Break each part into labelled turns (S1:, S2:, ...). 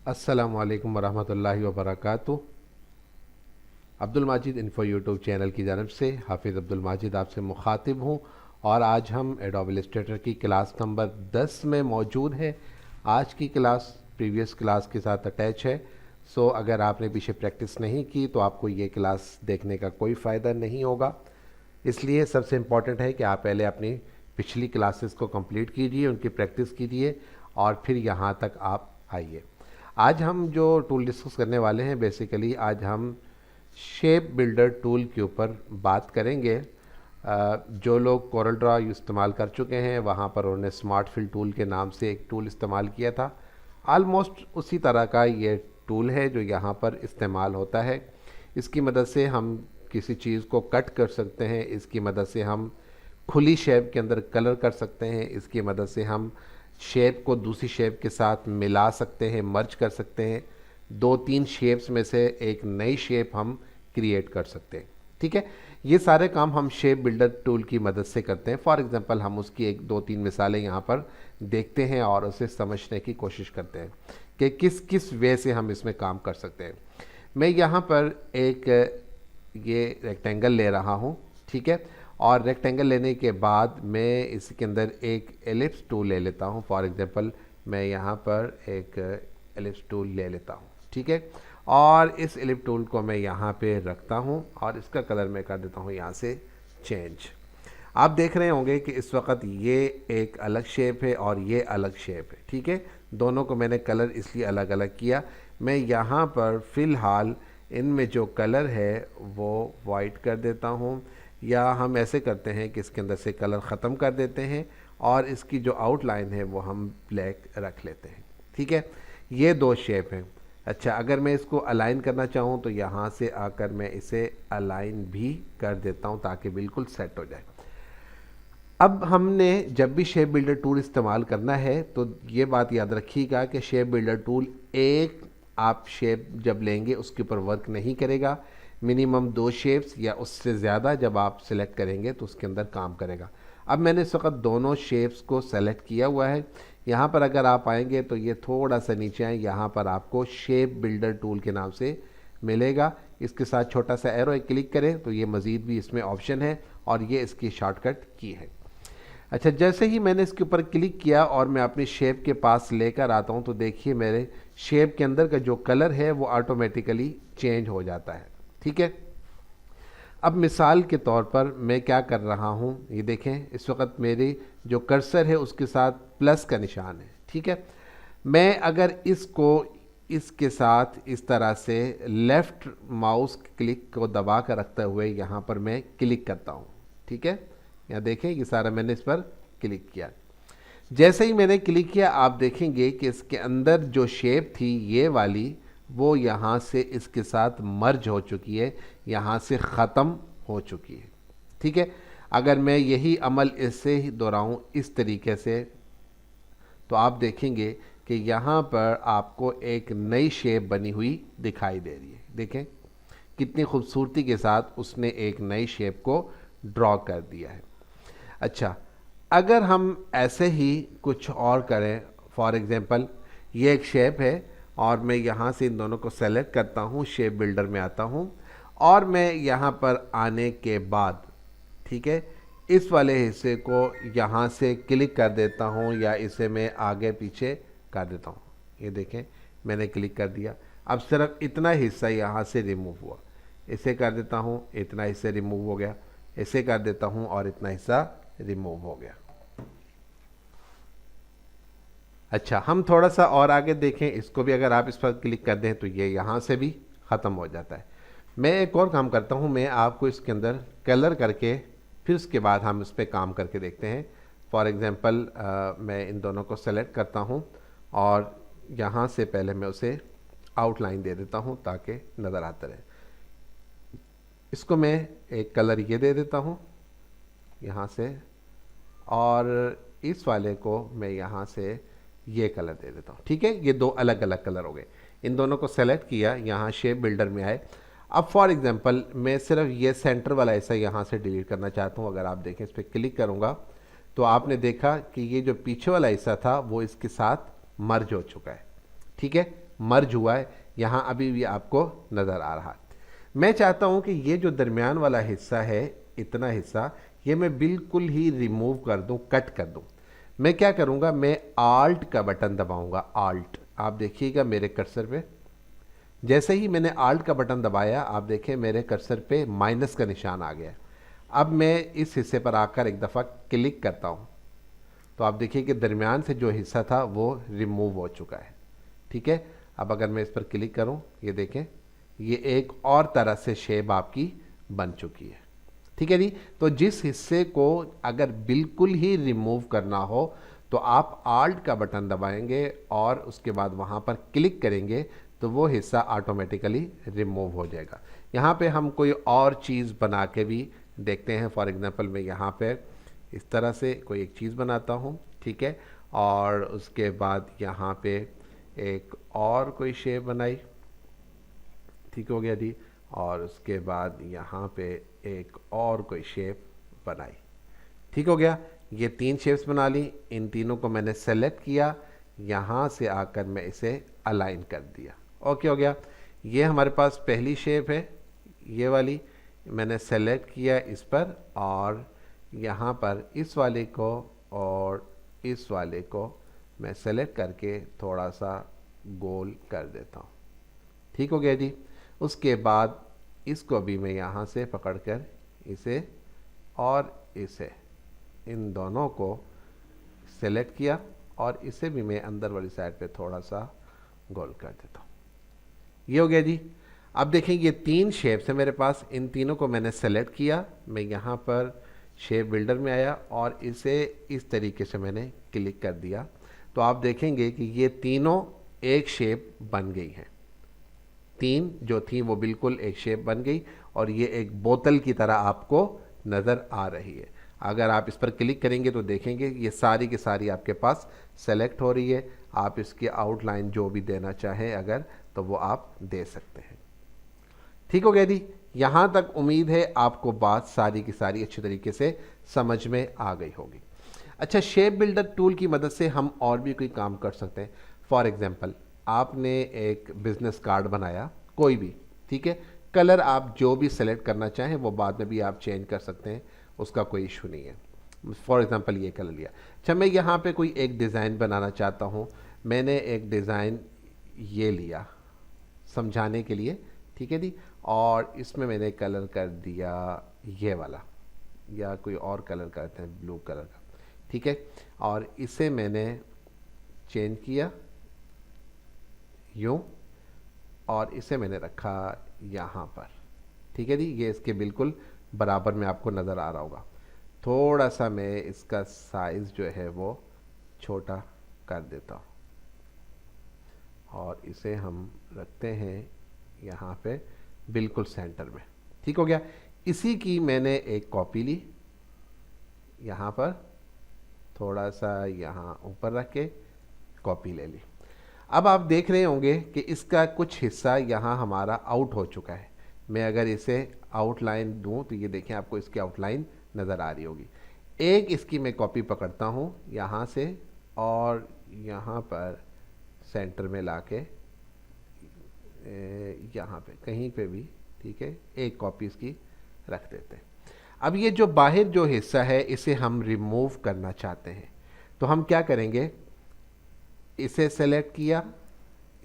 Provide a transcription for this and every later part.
S1: अस्सलामुअलैकुम वरहमतुल्लाहि वबरकातुहू। Abdul Majid info YouTube channel की जानब से हाफिज़ अब्दुल माजिद आपसे मुखातिब हूँ और आज हम एडोब इलस्ट्रेटर की क्लास नंबर 10 में मौजूद हैं। आज की क्लास प्रीवियस क्लास के साथ अटैच है। अगर आपने पीछे प्रैक्टिस नहीं की तो आपको ये क्लास देखने का कोई फ़ायदा नहीं होगा। इसलिए सबसे इम्पॉर्टेंट है कि आप पहले अपनी पिछली क्लासेस को कंप्लीट कीजिए, उनकी प्रैक्टिस कीजिए और फिर यहाँ तक आप आइए। आज हम जो टूल डिस्कस करने वाले हैं, बेसिकली आज हम शेप बिल्डर टूल के ऊपर बात करेंगे। जो लोग कोरल ड्रा इस्तेमाल कर चुके हैं वहाँ पर उन्होंने स्मार्ट फिल टूल के नाम से एक टूल इस्तेमाल किया था। आलमोस्ट उसी तरह का ये टूल है जो यहाँ पर इस्तेमाल होता है। इसकी मदद से हम किसी चीज़ को कट कर सकते हैं, इसकी मदद से हम खुली शेप के अंदर कलर कर सकते हैं, इसकी मदद से हम शेप को दूसरी शेप के साथ मिला सकते हैं, मर्ज कर सकते हैं। 2-3 शेप्स में से एक नई शेप हम क्रिएट कर सकते हैं। ठीक है, ये सारे काम हम शेप बिल्डर टूल की मदद से करते हैं। फॉर एग्जांपल हम उसकी 1-2-3 मिसालें यहाँ पर देखते हैं और उसे समझने की कोशिश करते हैं कि किस किस वे से हम इसमें काम कर सकते हैं। मैं यहाँ पर एक ये रेक्टेंगल ले रहा हूँ, ठीक है, और रेक्टेंगल लेने के बाद मैं इसके अंदर एक एलिप्स टूल ले लेता हूँ। फॉर एग्जांपल मैं यहाँ पर एक एलिप्स टूल ले लेता हूँ, ठीक है, और इस एलिप्स टूल को मैं यहाँ पे रखता हूँ और इसका कलर मैं कर देता हूँ यहाँ से चेंज। आप देख रहे होंगे कि इस वक्त ये एक अलग शेप है और ये अलग शेप है, ठीक है। दोनों को मैंने कलर इसलिए अलग अलग किया। मैं यहाँ पर फ़िलहाल इनमें जो कलर है वो वाइट कर देता हूँ, या हम ऐसे करते हैं कि इसके अंदर से कलर ख़त्म कर देते हैं और इसकी जो आउटलाइन है वो हम ब्लैक रख लेते हैं, ठीक है। ये दो शेप हैं। अच्छा, अगर मैं इसको अलाइन करना चाहूँ तो यहाँ से आकर मैं इसे अलाइन भी कर देता हूँ ताकि बिल्कुल सेट हो जाए। अब हमने जब भी शेप बिल्डर टूल इस्तेमाल करना है तो ये बात याद रखिएगा कि शेप बिल्डर टूल एक आप शेप जब लेंगे उसके ऊपर वर्क नहीं करेगा। मिनिमम 2 शेप्स या उससे ज़्यादा जब आप सेलेक्ट करेंगे तो उसके अंदर काम करेगा। अब मैंने इस वक्त दोनों शेप्स को सेलेक्ट किया हुआ है। यहाँ पर अगर आप आएंगे तो ये थोड़ा सा नीचे आए, यहाँ पर आपको शेप बिल्डर टूल के नाम से मिलेगा। इसके साथ छोटा सा एरो क्लिक करें तो ये मज़ीद भी इसमें ऑप्शन है और ये इसकी शॉर्टकट की है। अच्छा, जैसे ही मैंने इसके ऊपर क्लिक किया और मैं अपनी शेप के पास लेकर आता हूँ तो देखिए मेरे शेप के अंदर का जो कलर है वो ऑटोमेटिकली चेंज हो जाता है, ठीक है। अब मिसाल के तौर पर मैं क्या कर रहा हूँ, ये देखें इस वक्त मेरी जो कर्सर है उसके साथ प्लस का निशान है, ठीक है। मैं अगर इसको इसके साथ इस तरह से लेफ़्ट माउस क्लिक को दबा कर रखते हुए यहाँ पर मैं क्लिक करता हूँ, ठीक है। यहाँ देखें ये सारा मैंने इस पर क्लिक किया। जैसे ही मैंने क्लिक किया आप देखेंगे कि इसके अंदर जो शेप थी ये वाली वो यहाँ से इसके साथ मर्ज हो चुकी है, यहाँ से ख़त्म हो चुकी है, ठीक है। अगर मैं यही अमल इससे ही दोहराऊँ इस तरीके से तो आप देखेंगे कि यहाँ पर आपको एक नई शेप बनी हुई दिखाई दे रही है। देखें कितनी खूबसूरती के साथ उसने एक नई शेप को ड्रॉ कर दिया है। अच्छा, अगर हम ऐसे ही कुछ और करें, फॉर एग्ज़ाम्पल ये एक शेप है और मैं यहाँ से इन दोनों को सेलेक्ट करता हूँ, शेप बिल्डर में आता हूँ और मैं यहाँ पर आने के बाद, ठीक है, इस वाले हिस्से को यहाँ से क्लिक कर देता हूँ या इसे मैं आगे पीछे कर देता हूँ। ये देखें मैंने क्लिक कर दिया। अब सिर्फ इतना हिस्सा यहाँ से रिमूव हुआ। इसे कर देता हूँ, इतना हिस्सा रिमूव हो गया। इसे कर देता हूँ और इतना हिस्सा रिमूव हो गया। अच्छा, हम थोड़ा सा और आगे देखें, इसको भी अगर आप इस पर क्लिक कर दें तो ये यहाँ से भी ख़त्म हो जाता है। मैं एक और काम करता हूँ, मैं आपको इसके अंदर कलर करके फिर उसके बाद हम इस पर काम करके देखते हैं। फॉर एग्ज़ाम्पल मैं इन दोनों को सेलेक्ट करता हूँ और यहाँ से पहले मैं उसे आउटलाइन दे देता हूँ ताकि नज़र आता रहे। इसको मैं एक कलर ये दे देता हूँ यहाँ से और इस वाले को मैं यहाँ से ये कलर दे देता हूँ, ठीक है। ये दो अलग अलग कलर हो गए। इन दोनों को सेलेक्ट किया, यहाँ शेप बिल्डर में आए। अब फॉर एग्जांपल मैं सिर्फ ये सेंटर वाला ऐसा यहाँ से डिलीट करना चाहता हूँ। अगर आप देखें इस पर क्लिक करूँगा तो आपने देखा कि ये जो पीछे वाला हिस्सा था वो इसके साथ मर्ज हो चुका है, ठीक है, मर्ज हुआ है, यहाँ अभी भी आपको नज़र आ रहा है। मैं चाहता हूँ कि ये जो दरमियान वाला हिस्सा है, इतना हिस्सा, ये मैं बिल्कुल ही रिमूव कर दूँ, कट कर दूँ। मैं क्या करूँगा, मैं आल्ट का बटन दबाऊँगा, आल्ट। आप देखिएगा मेरे कर्सर पे, जैसे ही मैंने आल्ट का बटन दबाया, आप देखें मेरे कर्सर पे माइनस का निशान आ गया। अब मैं इस हिस्से पर आकर एक दफ़ा क्लिक करता हूँ, तो आप देखिए कि दरमियान से जो हिस्सा था वो रिमूव हो चुका है। ठीक है, अब अगर मैं इस पर क्लिक करूं, ये देखें, ये एक और तरह से शेप आपकी बन चुकी है। ठीक है जी, तो जिस हिस्से को अगर बिल्कुल ही रिमूव करना हो तो आप आल्ट का बटन दबाएंगे और उसके बाद वहां पर क्लिक करेंगे तो वो हिस्सा ऑटोमेटिकली रिमूव हो जाएगा। यहाँ पे हम कोई और चीज़ बना के भी देखते हैं। फॉर एग्जांपल मैं यहाँ पे इस तरह से कोई एक चीज़ बनाता हूँ, ठीक है, और उसके बाद यहाँ पे एक और कोई शेप बनाई, ठीक हो गया जी, और उसके बाद यहाँ पे एक और कोई शेप बनाई, ठीक हो गया। ये 3 शेप्स बना ली, इन तीनों को मैंने सेलेक्ट किया, यहाँ से आकर मैं इसे अलाइन कर दिया, ओके हो गया। ये हमारे पास पहली शेप है, ये वाली मैंने सेलेक्ट किया इस पर, और यहाँ पर इस वाले को और इस वाले को मैं सेलेक्ट करके थोड़ा सा गोल कर देता हूँ, ठीक हो गया जी। उसके बाद इसको भी मैं यहाँ से पकड़कर इसे और इसे, इन दोनों को सेलेक्ट किया और इसे भी मैं अंदर वाली साइड पे थोड़ा सा गोल कर देता हूँ। ये हो गया जी। अब देखें ये 3 शेप्स हैं मेरे पास, इन तीनों को मैंने सेलेक्ट किया, मैं यहाँ पर शेप बिल्डर में आया और इसे इस तरीके से मैंने क्लिक कर दिया, तो आप देखेंगे कि ये तीनों एक शेप बन गई हैं। 3 जो थी वो बिल्कुल एक शेप बन गई और ये एक बोतल की तरह आपको नज़र आ रही है। अगर आप इस पर क्लिक करेंगे तो देखेंगे ये सारी की सारी आपके पास सेलेक्ट हो रही है। आप इसकी आउटलाइन जो भी देना चाहें अगर, तो वो आप दे सकते हैं। ठीक हो गया जी, यहाँ तक उम्मीद है आपको बात सारी की सारी अच्छी तरीके से समझ में आ गई होगी। अच्छा, शेप बिल्डर टूल की मदद से हम और भी कोई काम कर सकते हैं। फॉर एग्जांपल, आपने एक बिजनेस कार्ड बनाया कोई भी, ठीक है, कलर आप जो भी सेलेक्ट करना चाहें वो बाद में भी आप चेंज कर सकते हैं, उसका कोई इशू नहीं है। फॉर एग्जांपल ये कलर लिया। अच्छा, मैं यहाँ पे कोई एक डिज़ाइन बनाना चाहता हूँ, मैंने एक डिज़ाइन ये लिया समझाने के लिए, ठीक है जी, और इसमें मैंने कलर कर दिया ये वाला, या कोई और कलर करते हैं ब्लू कलर का, ठीक है, और इसे मैंने चेंज किया यूँ और इसे मैंने रखा यहाँ पर, ठीक है जी। ये इसके बिल्कुल बराबर में आपको नज़र आ रहा होगा। थोड़ा सा मैं इसका साइज़ जो है वो छोटा कर देता हूँ और इसे हम रखते हैं यहाँ पे बिल्कुल सेंटर में, ठीक हो गया। इसी की मैंने एक कॉपी ली, यहाँ पर थोड़ा सा यहाँ ऊपर रख के कॉपी ले ली। अब आप देख रहे होंगे कि इसका कुछ हिस्सा यहाँ हमारा आउट हो चुका है। मैं अगर इसे आउटलाइन दूँ तो ये देखें आपको इसकी आउटलाइन नज़र आ रही होगी। एक इसकी मैं कॉपी पकड़ता हूँ यहाँ से और यहाँ पर सेंटर में लाके यहाँ पे कहीं पे भी, ठीक है, एक कॉपी इसकी रख देते हैं। अब ये जो बाहर जो हिस्सा है इसे हम रिमूव करना चाहते हैं, तो हम क्या करेंगे, इसे सेलेक्ट किया,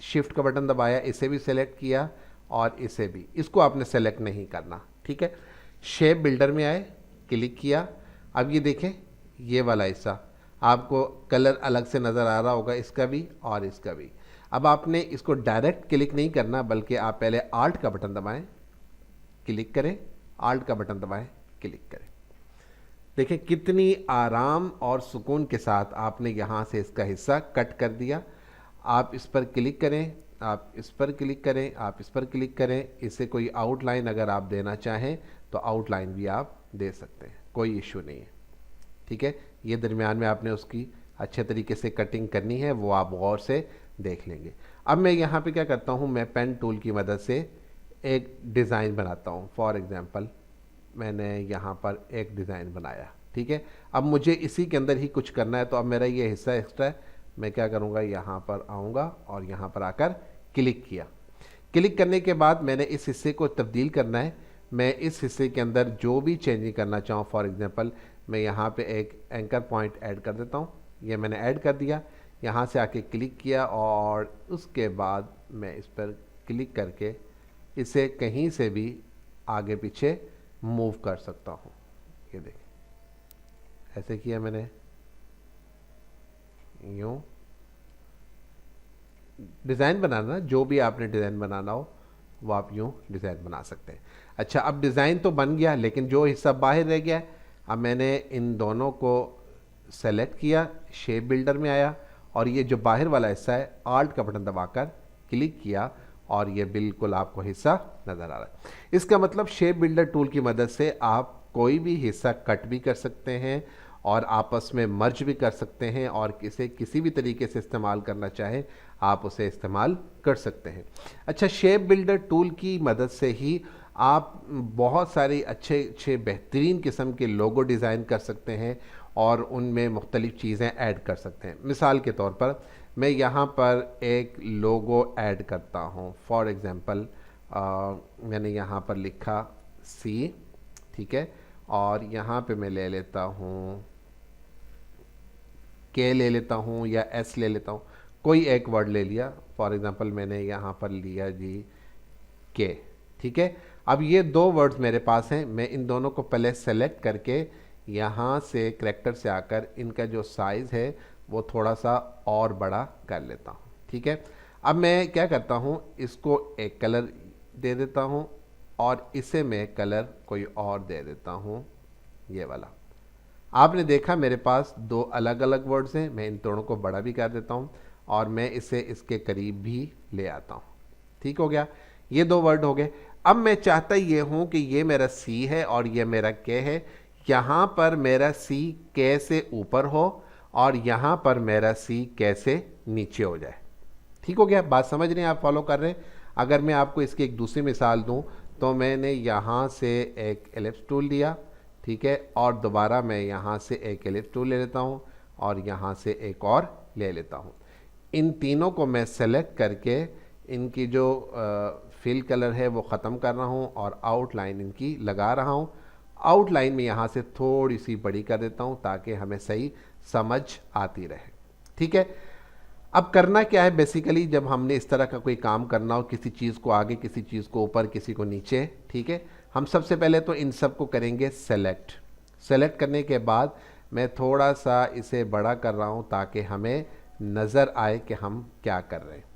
S1: शिफ्ट का बटन दबाया, इसे भी सेलेक्ट किया और इसे भी, इसको आपने सेलेक्ट नहीं करना, ठीक है। शेप बिल्डर में आए, क्लिक किया, अब ये देखें ये वाला हिस्सा आपको कलर अलग से नज़र आ रहा होगा, इसका भी और इसका भी। अब आपने इसको डायरेक्ट क्लिक नहीं करना, बल्कि आप पहले आल्ट का बटन दबाएं, क्लिक करें, आल्ट का बटन दबाएं, क्लिक करें। देखें कितनी आराम और सुकून के साथ आपने यहाँ से इसका हिस्सा कट कर दिया। आप इस पर क्लिक करें, आप इस पर क्लिक करें, आप इस पर क्लिक करें, इससे कोई आउटलाइन अगर आप देना चाहें तो आउटलाइन भी आप दे सकते हैं, कोई इशू नहीं है, ठीक है। ये दरमियान में आपने उसकी अच्छे तरीके से कटिंग करनी है, वो आप गौर से देख लेंगे। अब मैं यहाँ पे क्या करता हूँ, मैं पेन टूल की मदद से एक डिज़ाइन बनाता हूँ। फॉर एग्ज़ाम्पल मैंने यहाँ पर एक डिज़ाइन बनाया, ठीक है। अब मुझे इसी के अंदर ही कुछ करना है, तो अब मेरा ये हिस्सा एक्स्ट्रा है, मैं क्या करूँगा, यहाँ पर आऊँगा और यहाँ पर आकर क्लिक किया। क्लिक करने के बाद मैंने इस हिस्से को तब्दील करना है। मैं इस हिस्से के अंदर जो भी चेंजिंग करना चाहूँ, फॉर एग्जांपल मैं यहाँ पे एक एंकर पॉइंट ऐड कर देता हूँ। ये मैंने ऐड कर दिया, यहाँ से आके क्लिक किया और उसके बाद मैं इस पर क्लिक करके इसे कहीं से भी आगे पीछे मूव कर सकता हूँ। ये देखिए, ऐसे किया मैंने, यूँ डिज़ाइन बनाना, जो भी आपने डिज़ाइन बनाना हो वो आप यूँ डिज़ाइन बना सकते हैं। अच्छा, अब डिज़ाइन तो बन गया, लेकिन जो हिस्सा बाहर रह गया, अब मैंने इन दोनों को सेलेक्ट किया, शेप बिल्डर में आया और ये जो बाहर वाला हिस्सा है, आल्ट का बटन दबाकर क्लिक किया और ये बिल्कुल आपको हिस्सा नज़र आ रहा है। इसका मतलब शेप बिल्डर टूल की मदद से आप कोई भी हिस्सा कट भी कर सकते हैं और आपस में मर्ज भी कर सकते हैं, और इसे किसी भी तरीके से इस्तेमाल करना चाहे आप उसे इस्तेमाल कर सकते हैं। अच्छा, शेप बिल्डर टूल की मदद से ही आप बहुत सारी अच्छे अच्छे बेहतरीन किस्म के लोगो डिज़ाइन कर सकते हैं और उनमें मुख्तलिफ़ चीज़ें ऐड कर सकते हैं। मिसाल के तौर पर मैं यहाँ पर एक लोगो ऐड करता हूँ। फॉर एग्ज़ाम्पल मैंने यहाँ पर लिखा सी, ठीक है, और यहाँ पे मैं ले लेता हूँ के, ले लेता हूँ या एस ले लेता हूँ, कोई एक वर्ड ले लिया। फॉर एग्ज़ाम्पल मैंने यहाँ पर लिया जी के, ठीक है। अब ये दो वर्ड्स मेरे पास हैं, मैं इन दोनों को पहले सेलेक्ट करके यहाँ से करैक्टर से आकर इनका जो साइज़ है वो थोड़ा सा और बड़ा कर लेता हूँ, ठीक है। अब मैं क्या करता हूँ, इसको एक कलर दे देता हूँ और इसे मैं कलर कोई और दे देता हूँ, ये वाला। आपने देखा मेरे पास दो अलग अलग वर्ड्स हैं, मैं इन दोनों को बड़ा भी कर देता हूँ और मैं इसे इसके करीब भी ले आता हूँ। ठीक हो गया, ये दो वर्ड हो गए। अब मैं चाहता ये हूँ कि ये मेरा सी है और ये मेरा के है, यहाँ पर मेरा सी के से ऊपर हो और यहाँ पर मेरा सी के से नीचे हो जाए। ठीक हो गया, बात समझ रहे हैं आप, फॉलो कर रहे हैं। अगर मैं आपको इसकी एक दूसरी मिसाल दूँ तो मैंने यहाँ से एक एलिप्स टूल लिया, ठीक है, और दोबारा मैं यहाँ से एक एलिप्स टूल ले लेता हूँ और यहाँ से एक और ले लेता हूँ। इन तीनों को मैं सेलेक्ट करके इनकी जो फिल कलर है वो ख़त्म कर रहा हूँ और आउटलाइन इनकी लगा रहा हूँ। आउटलाइन में यहाँ से थोड़ी सी बड़ी कर देता हूँ ताकि हमें सही समझ आती रहे। ठीक है, अब करना क्या है, बेसिकली जब हमने इस तरह का कोई काम करना हो, किसी चीज़ को आगे, किसी चीज़ को ऊपर, किसी को नीचे, ठीक है, हम सबसे पहले तो इन सब को करेंगे सेलेक्ट। सेलेक्ट करने के बाद मैं थोड़ा सा इसे बड़ा कर रहा हूँ ताकि हमें नज़र आए कि हम क्या कर रहे हैं।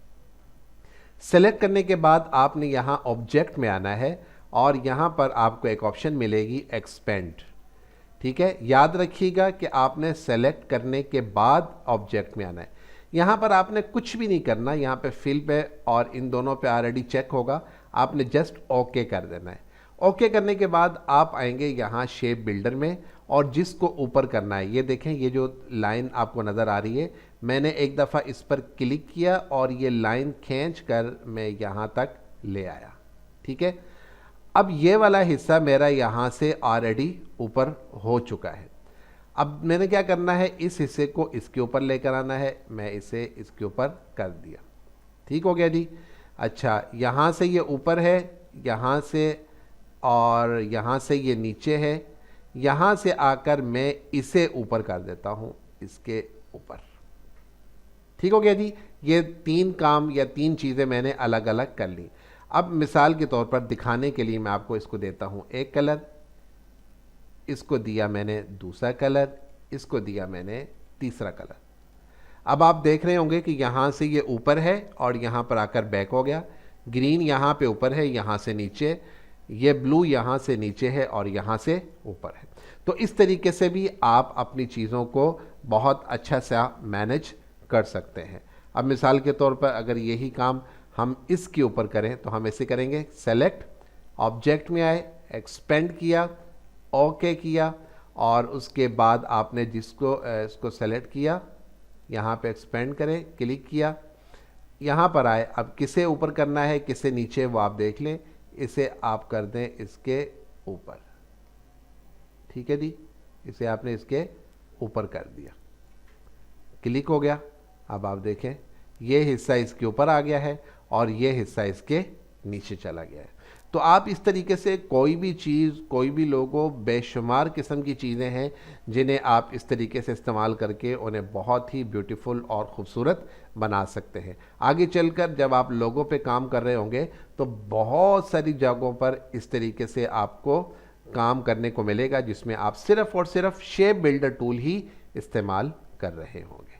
S1: सेलेक्ट करने के बाद आपने यहाँ ऑब्जेक्ट में आना है और यहाँ पर आपको एक ऑप्शन मिलेगी एक्सपेंड। ठीक है, याद रखिएगा कि आपने सेलेक्ट करने के बाद ऑब्जेक्ट में आना है। यहाँ पर आपने कुछ भी नहीं करना, यहाँ पे फिल पे और इन दोनों पे ऑलरेडी चेक होगा, आपने जस्ट ओके कर देना है। ओके करने के बाद आप आएंगे यहाँ शेप बिल्डर में और जिसको ऊपर करना है, ये देखें ये जो लाइन आपको नज़र आ रही है, मैंने एक दफ़ा इस पर क्लिक किया और ये लाइन खींच कर मैं यहाँ तक ले आया। ठीक है, अब ये वाला हिस्सा मेरा यहाँ से ऑलरेडी ऊपर हो चुका है। अब मैंने क्या करना है, इस हिस्से को इसके ऊपर लेकर आना है, मैं इसे इसके ऊपर कर दिया। ठीक हो गया जी। अच्छा, यहाँ से ये ऊपर है, यहाँ से और यहाँ से ये नीचे है, यहाँ से आकर मैं इसे ऊपर कर देता हूँ, इसके ऊपर। ठीक हो गया जी। ये तीन काम या तीन चीज़ें मैंने अलग अलग कर ली। अब मिसाल के तौर पर दिखाने के लिए मैं आपको इसको देता हूँ एक कलर, इसको दिया मैंने दूसरा कलर, इसको दिया मैंने तीसरा कलर। अब आप देख रहे होंगे कि यहाँ से ये ऊपर है और यहाँ पर आकर बैक हो गया। ग्रीन यहाँ पे ऊपर है, यहाँ से नीचे, ये ब्लू यहाँ से नीचे है और यहाँ से ऊपर है। तो इस तरीके से भी आप अपनी चीज़ों को बहुत अच्छा सा मैनेज कर सकते हैं। अब मिसाल के तौर पर अगर यही काम हम इसके ऊपर करें तो हम ऐसे करेंगे, सेलेक्ट, ऑब्जेक्ट में आए, एक्सपेंड किया, ओके किया और उसके बाद आपने जिसको इसको सेलेक्ट किया, यहाँ पे एक्सपेंड करें, क्लिक किया, यहाँ पर आए। अब किसे ऊपर करना है किसे नीचे वो आप देख लें, इसे आप कर दें इसके ऊपर। ठीक है जी, इसे आपने इसके ऊपर कर दिया, क्लिक हो गया। अब आप देखें ये हिस्सा इसके ऊपर आ गया है और ये हिस्सा इसके नीचे चला गया है। तो आप इस तरीके से कोई भी चीज़, कोई भी लोगो, बेशुमार किस्म की चीज़ें हैं जिन्हें आप इस तरीके से इस्तेमाल करके उन्हें बहुत ही ब्यूटीफुल और ख़ूबसूरत बना सकते हैं। आगे चलकर जब आप लोगों पे काम कर रहे होंगे तो बहुत सारी जगहों पर इस तरीके से आपको काम करने को मिलेगा जिसमें आप सिर्फ़ और सिर्फ शेप बिल्डर टूल ही इस्तेमाल कर रहे होंगे।